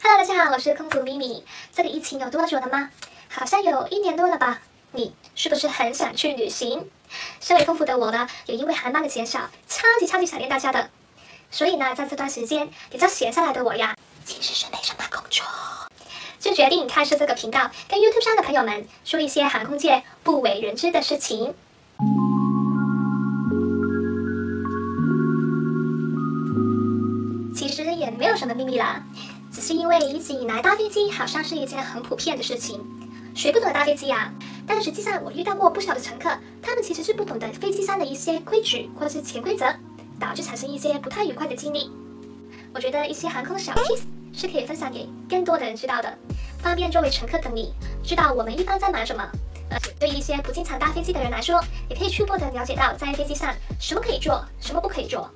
Hello， 大家好，我是空服咪咪。这个疫情有多久了吗？好像有1年多了吧。你是不是很想去旅行？身为空服的我呢，也因为航班的减少，超级想念大家的。所以呢，在这段时间比较闲下来的我呀，其实是没什么工作，就决定开设这个频道，跟 YouTube 上的朋友们说一些航空界不为人知的事情。其实也没有什么秘密啦，只是因为一直以来搭飞机好像是一件很普遍的事情，谁不懂得搭飞机啊？但实际上我遇到过不少的乘客，他们其实是不懂得飞机上的一些规矩或者是潜规则，导致产生一些不太愉快的经历。我觉得一些航空小 tips 是可以分享给更多的人知道的，方便作为乘客的你知道我们一般在忙什么。而且对一些不经常搭飞机的人来说，也可以初步的了解到在飞机上什么可以做，什么不可以做。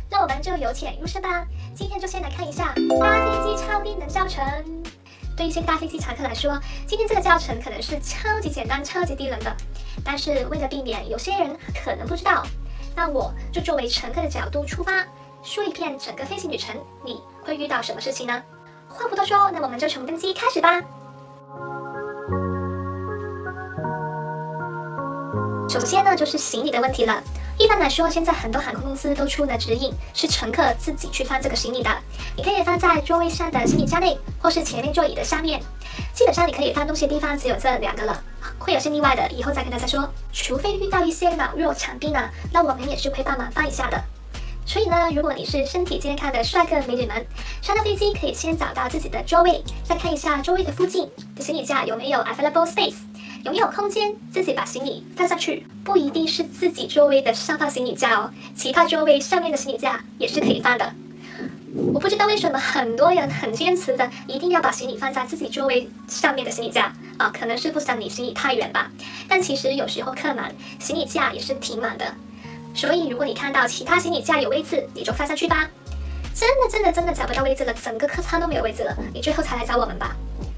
那我们就由浅入深吧。今天就先来看一下搭飞机超低能教程。对一些搭飞机常客来说，今天这个教程可能是超级简单、超级低能的。但是为了避免有些人可能不知道，那我就作为乘客的角度出发，说一遍整个飞行旅程你会遇到什么事情呢？话不多说，那我们就从登机开始吧。首先呢，就是行李的问题了。一般来说，现在很多航空公司都出了指引，是乘客自己去放这个行李的。你可以放在座位上的行李架内，或是前面座椅的下面。基本上你可以放东西的地方只有这2个了，会有些例外的，以后再跟大家说。除非遇到一些老弱残兵呢，那我们也是会帮忙放一下的。所以呢，如果你是身体健康的帅哥美女们，上到飞机可以先找到自己的座位，再看一下座位的附近的行李架有没有 available space。有没有空间自己把行李放上去？不一定是自己座位的上方行李架哦，其他座位上面的行李架也是可以放的。我不知道为什么很多人很坚持的一定要把行李放在自己座位上面的行李架啊，可能是不想你行李太远吧。但其实有时候客满，行李架也是挺满的。所以如果你看到其他行李架有位置，你就放上去吧。真的找不到位置了，整个客舱都没有位置了，你最后才来找我们吧。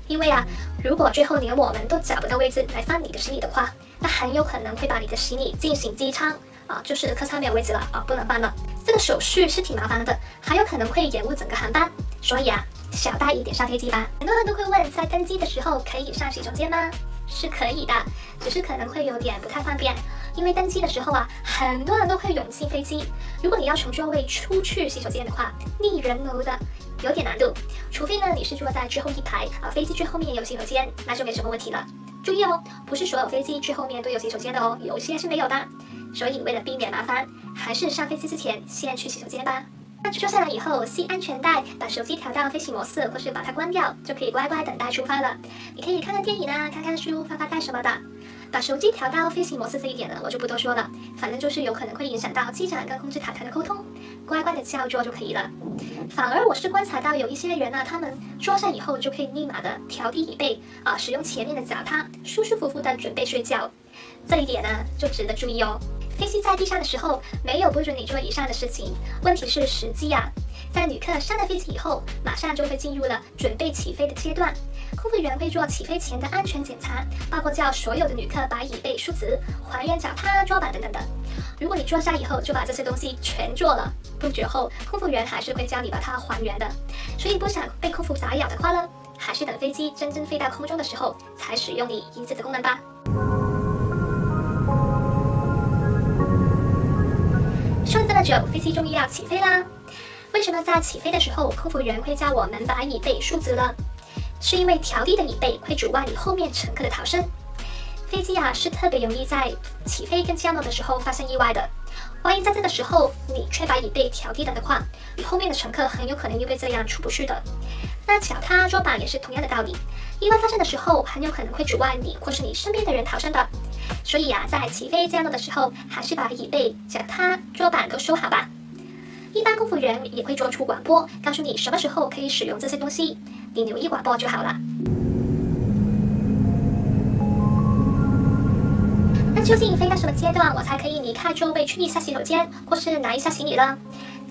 因为啊，如果最后连我们都找不到位置来放你的行李的话，那很有可能会把你的行李进行机舱啊，就是客舱没有位置了啊，不能放了。这个手续是挺麻烦的，还有可能会延误整个航班。所以啊，小带一点上飞机吧。很多人都会问，在登机的时候可以上洗手间吗？是可以的，只是可能会有点不太方便，因为登机的时候啊，很多人都会涌进飞机。如果你要从座位出去洗手间的话，逆人流的有点难度，除非呢你是坐在最后一排啊，飞机最后面有洗手间，那就没什么问题了。注意哦，不是所有飞机最后面都有洗手间的哦，有些是没有的。所以为了避免麻烦，还是上飞机之前先去洗手间吧。那坐下来以后，系安全带，把手机调到飞行模式，或是把它关掉，就可以乖乖等待出发了。你可以看看电影啊，看看书，发发呆什么的。把手机调到飞行模式这一点呢，我就不多说了，反正就是有可能会影响到机长跟控制塔台的沟通，乖乖的照做就可以了。反而我是观察到有一些人啊，他们坐上以后就可以立马的调低椅背啊，使用前面的脚踏，舒舒服服的准备睡觉。这一点呢，就值得注意哦。飞机在地上的时候，没有不准你做以上的事情，问题是时机啊。在旅客上了飞机以后，马上就会进入了准备起飞的阶段。空服员会做起飞前的安全检查，包括叫所有的旅客把椅背竖直，还原脚踏、桌板等等的。如果你坐下以后就把这些东西全做了，不久后空服员还是会教你把它还原的。所以不想被空服打扰的话呢，还是等飞机真正飞到空中的时候才使用你椅子的功能吧。说了这么久，飞机终于要起飞啦。为什么在起飞的时候，空服员会叫我们把椅背竖直了？是因为调低的椅背会阻碍你后面乘客的逃生。飞机啊是特别容易在起飞跟降落的时候发生意外的。万一在这个时候你却把椅背调低了的话，你后面的乘客很有可能因为这样出不去的。那脚踏、桌板也是同样的道理，意外发生的时候很有可能会阻碍你或是你身边的人逃生的。所以啊，在起飞降落的时候，还是把椅背、脚踏、桌板都收好吧。一般空服员也会做出广播，告诉你什么时候可以使用这些东西，你留意广播就好了。那究竟飞到什么阶段我才可以离开座位去一下洗手间，或是拿一下行李呢？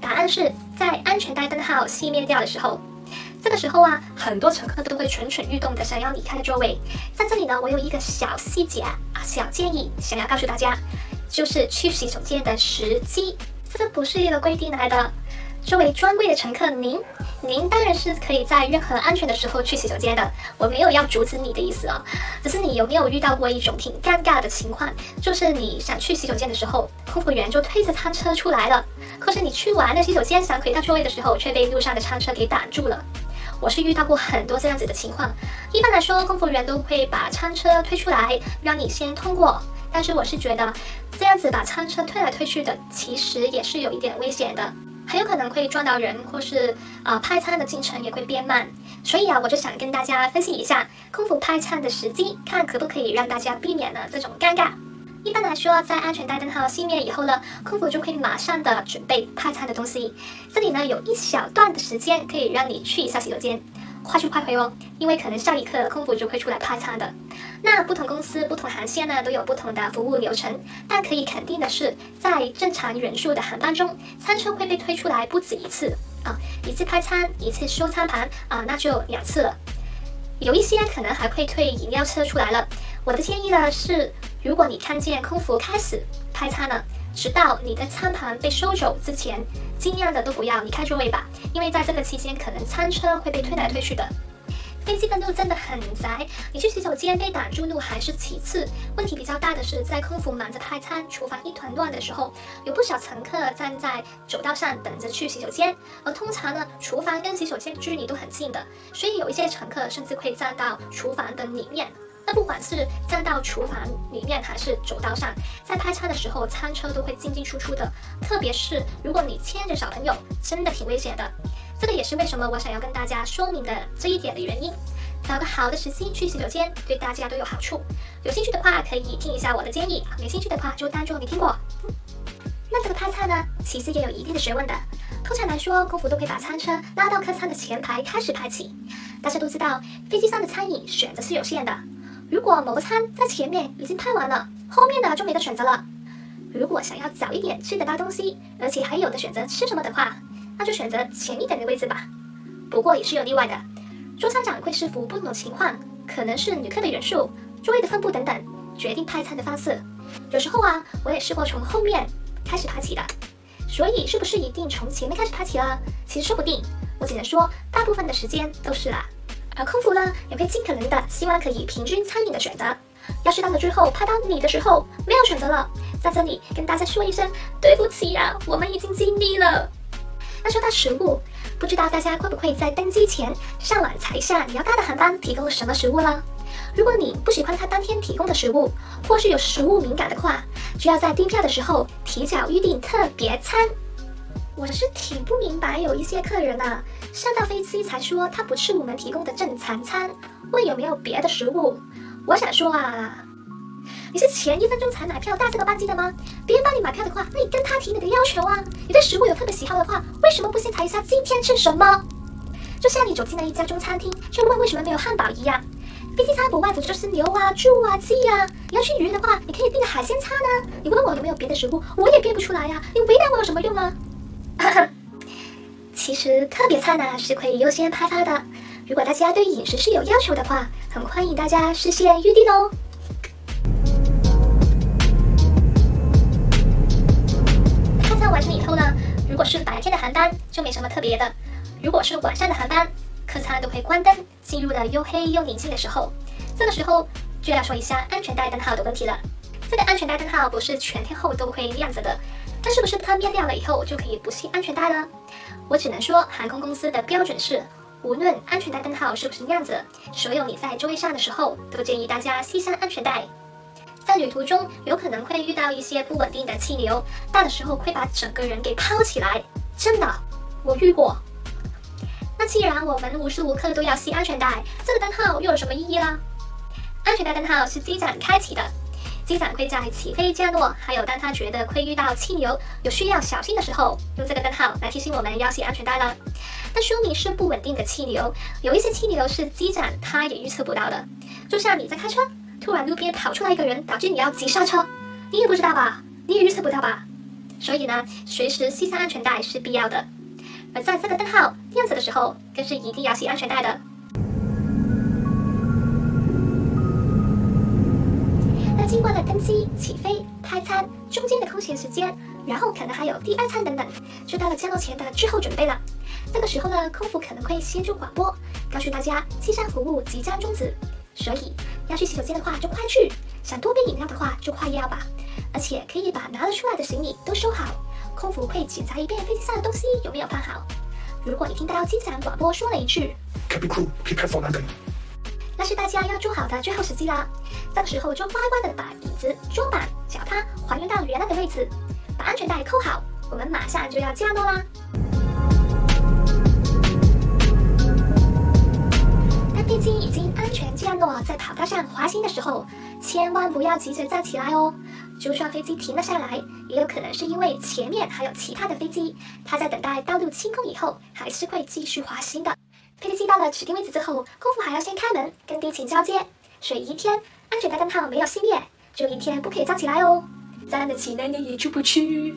答案是在安全带灯号熄灭掉的时候。这个时候啊，很多乘客都会蠢蠢欲动的想要离开座位。在这里呢，我有一个小细节啊，小建议想要告诉大家，就是去洗手间的时机。这不是一个规定来的，作为专柜的乘客，您当然是可以在任何安全的时候去洗手间的，我没有要阻止你的意思啊，只是你有没有遇到过一种挺尴尬的情况，就是你想去洗手间的时候，空服员就推着餐车出来了，可是你去完了洗手间想回到座位的时候，却被路上的餐车给挡住了。我是遇到过很多这样子的情况，一般来说，空服员都会把餐车推出来，让你先通过。但是我是觉得，这样子把餐车推来推去的，其实也是有一点危险的。很有可能会撞到人，或是派餐的进程也会变慢。所以我就想跟大家分析一下空服派餐的时机，看可不可以让大家避免了这种尴尬。一般来说，在安全带灯号熄灭以后呢，空服就会马上的准备派餐的东西。这里呢有一小段的时间可以让你去一下洗手间，快去快回哦，因为可能下一刻空服就会出来派餐的。那不同公司、不同航线呢都有不同的服务流程，但可以肯定的是，在正常人数的航班中，餐车会被推出来不止一次一次派餐，一次收餐盘那就2次了。有一些可能还会推饮料车出来了。我的建议呢是，如果你看见空服开始派餐了，直到你的餐盘被收走之前，尽量的都不要离开座位吧，因为在这个期间可能餐车会被推来推去的。飞机的路真的很窄，你去洗手间被挡住路还是其次，问题比较大的是在空服忙着派餐，厨房一团乱的时候，有不少乘客站在走道上等着去洗手间，而通常呢，厨房跟洗手间距离都很近的，所以有一些乘客甚至会站到厨房的里面。那不管是站到厨房里面还是走道上，在派餐的时候，餐车都会进进出出的，特别是如果你牵着小朋友，真的挺危险的。这个也是为什么我想要跟大家说明的这一点的原因。找个好的时机去洗手间，对大家都有好处。有兴趣的话可以听一下我的建议，没兴趣的话就当做没听过。那这个派餐呢，其实也有一定的学问的。通常来说，空服都会把餐车拉到客舱的前排开始派起。大家都知道，飞机上的餐饮选择是有限的。如果某个餐在前面已经派完了，后面的就没得选择了。如果想要早一点吃得到东西，而且还有的选择吃什么的话，那就选择前一点的位置吧。不过也是有例外的，座舱长会视乎不同的情况，可能是旅客的人数、座位的分布等等，决定派餐的方式。有时候我也试过从后面开始派起的，所以是不是一定从前面开始派起了？其实说不定，我只能说大部分的时间都是啦。而空服呢，也会尽可能的希望可以平均餐饮的选择。要是到了最后派到你的时候没有选择了，在这里跟大家说一声对不起我们已经尽力了。那说到食物，不知道大家会不会在登机前上网查一下你要搭的航班提供什么食物呢？如果你不喜欢他当天提供的食物，或是有食物敏感的话，就要在订票的时候提早预订特别餐。我是挺不明白，有一些客人上到飞机才说他不吃我们提供的正常餐，问有没有别的食物。我想说你是前1分钟才买票搭这个班机的吗？别人帮你买票的话，那你跟他提你的要求你对食物有特别喜好的话，为什么不先查一下今天吃什么？就像你走进了一家中餐厅，却问为什么没有汉堡一样。飞机餐不外乎就是牛猪鸡你要吃鱼的话，你可以订个海鲜餐你问我有没有别的食物，我也编不出来你为难我有什么用呢？其实特别餐是可以优先派发的，如果大家对饮食是有要求的话，很欢迎大家事先预订哦。派餐完成以后呢，如果是白天的航班就没什么特别的，如果是晚上的航班，客舱都会关灯，进入了又黑又宁静的时候，这个时候就要说一下安全带灯号的问题了。这个安全带灯号不是全天候都会亮着的，但是不是它灭掉了以后就可以不系安全带了？我只能说航空公司的标准是，无论安全带灯号是不是亮着，所有你在座位上的时候都建议大家系上安全带。在旅途中有可能会遇到一些不稳定的气流，大的时候会把整个人给抛起来，真的我遇过。那既然我们无时无刻都要系安全带，这个灯号又有什么意义呢？安全带灯号是机长开启的，机长会在起飞降落，还有当他觉得会遇到气流有需要小心的时候，用这个灯号来提醒我们要系安全带了。那说明是不稳定的气流，有一些气流是机长他也预测不到的，就像你在开车，突然路边跑出来一个人，导致你要急刹车，你也不知道吧，你也预测不到吧。所以呢，随时系上安全带是必要的。而在这个灯号亮着的时候，更是一定要系安全带的。那经过了登机、起飞、派餐中间的空闲时间，然后可能还有第二餐等等，就到了降落前的最后准备了。这个时候呢，空服可能会协助广播，告诉大家机上服务即将终止，所以要去洗手间的话就快去，想多杯饮料的话就快要吧，而且可以把拿得出来的行李都收好。空服会检查一遍飞机上的东西有没有放好。如果你听到机长广播说了一句 Cabin crew, prepare for landing， 那是大家要做好的最后时机啦。这个时候就乖乖的把椅子、桌板、脚踏还原到原来的位置，把安全带扣好，我们马上就要降落啦。当飞机已经安全降落在跑道上滑行的时候，千万不要急着站起来哦。就算飞机停了下来，也有可能是因为前面还有其他的飞机，它在等待道路清空以后，还是会继续滑行的。飞机到了指定位置之后，空服还要先开门跟地勤交接，所以一天安全带灯泡没有熄灭，就一天不可以站起来哦，站得起来你也出不去。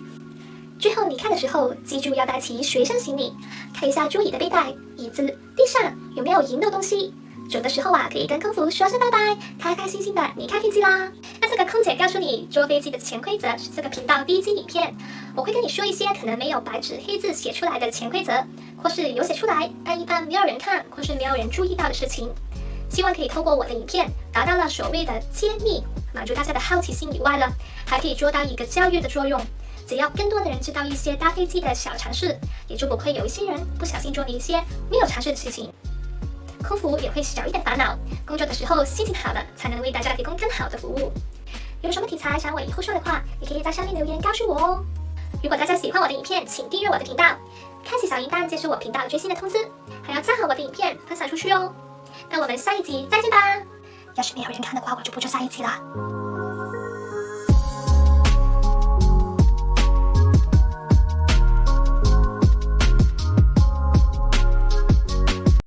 最后离开的时候，记住要带齐随身行李，看一下桌椅的背带、椅子、地上有没有遗漏东西。走的时候可以跟空服说声拜拜，开开心心的离开飞机啦。那这个空姐告诉你坐飞机的潜规则是这个频道第一集影片，我会跟你说一些可能没有白纸黑字写出来的潜规则，或是有写出来但一般没有人看或是没有人注意到的事情。希望可以透过我的影片达到了所谓的揭秘，满足大家的好奇心以外了，还可以做到一个教育的作用。只要更多的人知道一些搭飞机的小常识，也就不会有一些人不小心做了一些没有尝试的事情。空服也会少一点烦恼，工作的时候心情好了，才能为大家提供更好的服务。有什么题材想我以后说的话，也可以在下面留言告诉我哦。如果大家喜欢我的影片，请订阅我的频道，开启小铃铛接收我频道最新的通知，还要赞好我的影片分享出去哦。那我们下一集再见吧。要是没有人看的话，我就不做下一集了。